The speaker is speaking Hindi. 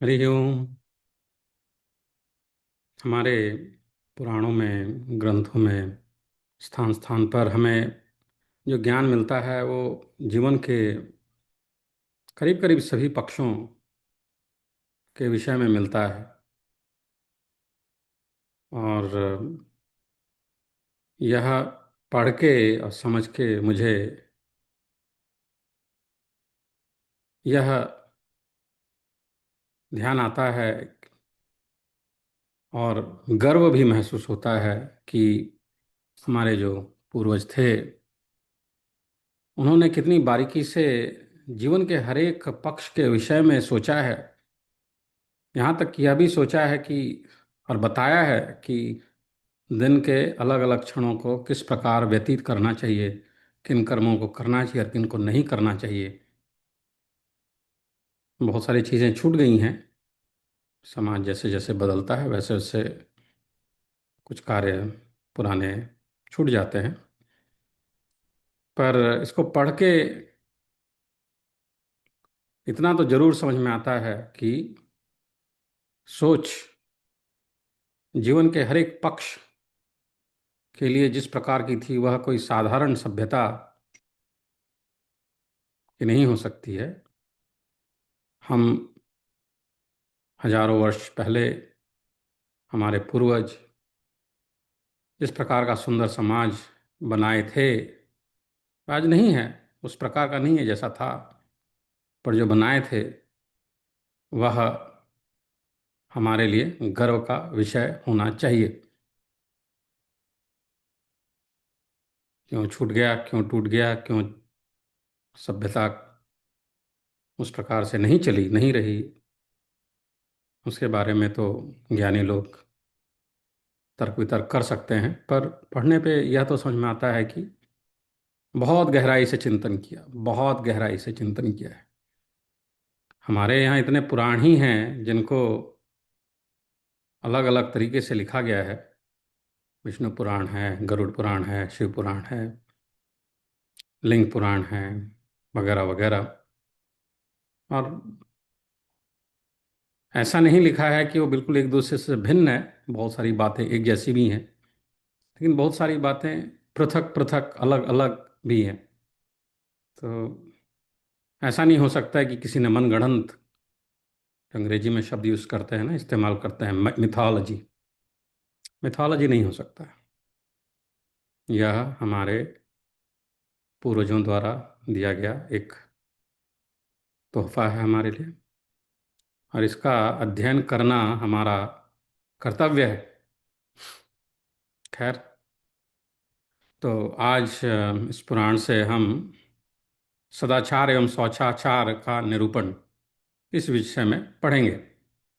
हरि ओम। हमारे पुराणों में, ग्रंथों में, स्थान स्थान पर हमें जो ज्ञान मिलता है वो जीवन के करीब करीब सभी पक्षों के विषय में मिलता है। और यह पढ़ के और समझ के मुझे यह ध्यान आता है और गर्व भी महसूस होता है कि हमारे जो पूर्वज थे, उन्होंने कितनी बारीकी से जीवन के हर एक पक्ष के विषय में सोचा है। यहाँ तक कि यह भी सोचा है कि और बताया है कि दिन के अलग अलग क्षणों को किस प्रकार व्यतीत करना चाहिए, किन कर्मों को करना चाहिए और किन को नहीं करना चाहिए। बहुत सारी चीज़ें छूट गई हैं। समाज जैसे जैसे बदलता है वैसे वैसे कुछ कार्य पुराने छूट जाते हैं। पर इसको पढ़ के इतना तो जरूर समझ में आता है कि सोच जीवन के हर एक पक्ष के लिए जिस प्रकार की थी वह कोई साधारण सभ्यता की नहीं हो सकती है। हम हजारों वर्ष पहले हमारे पूर्वज जिस प्रकार का सुंदर समाज बनाए थे, आज नहीं है, उस प्रकार का नहीं है जैसा था। पर जो बनाए थे वह हमारे लिए गर्व का विषय होना चाहिए। क्यों छूट गया, क्यों टूट गया, क्यों सभ्यता उस प्रकार से नहीं चली, नहीं रही, उसके बारे में तो ज्ञानी लोग तर्क वितर्क कर सकते हैं। पर पढ़ने पे यह तो समझ में आता है कि बहुत गहराई से चिंतन किया, बहुत गहराई से चिंतन किया है। हमारे यहाँ इतने पुराण ही हैं जिनको अलग अलग तरीके से लिखा गया है। विष्णु पुराण है, गरुड़ पुराण है, शिव पुराण है, लिंग पुराण है, वगैरह वगैरह। और ऐसा नहीं लिखा है कि वो बिल्कुल एक दूसरे से भिन्न है। बहुत सारी बातें एक जैसी भी हैं, लेकिन बहुत सारी बातें पृथक पृथक अलग अलग भी हैं। तो ऐसा नहीं हो सकता है कि किसी ने मनगढ़ंत, अंग्रेजी में शब्द यूज करते हैं ना, इस्तेमाल करते हैं, मिथोलॉजी। मिथोलॉजी नहीं हो सकता है। यह हमारे पूर्वजों द्वारा दिया गया एक तोहफा है हमारे लिए, और इसका अध्ययन करना हमारा कर्तव्य है। खैर, तो आज इस पुराण से हम सदाचार एवं शौचाचार का निरूपण इस विषय में पढ़ेंगे।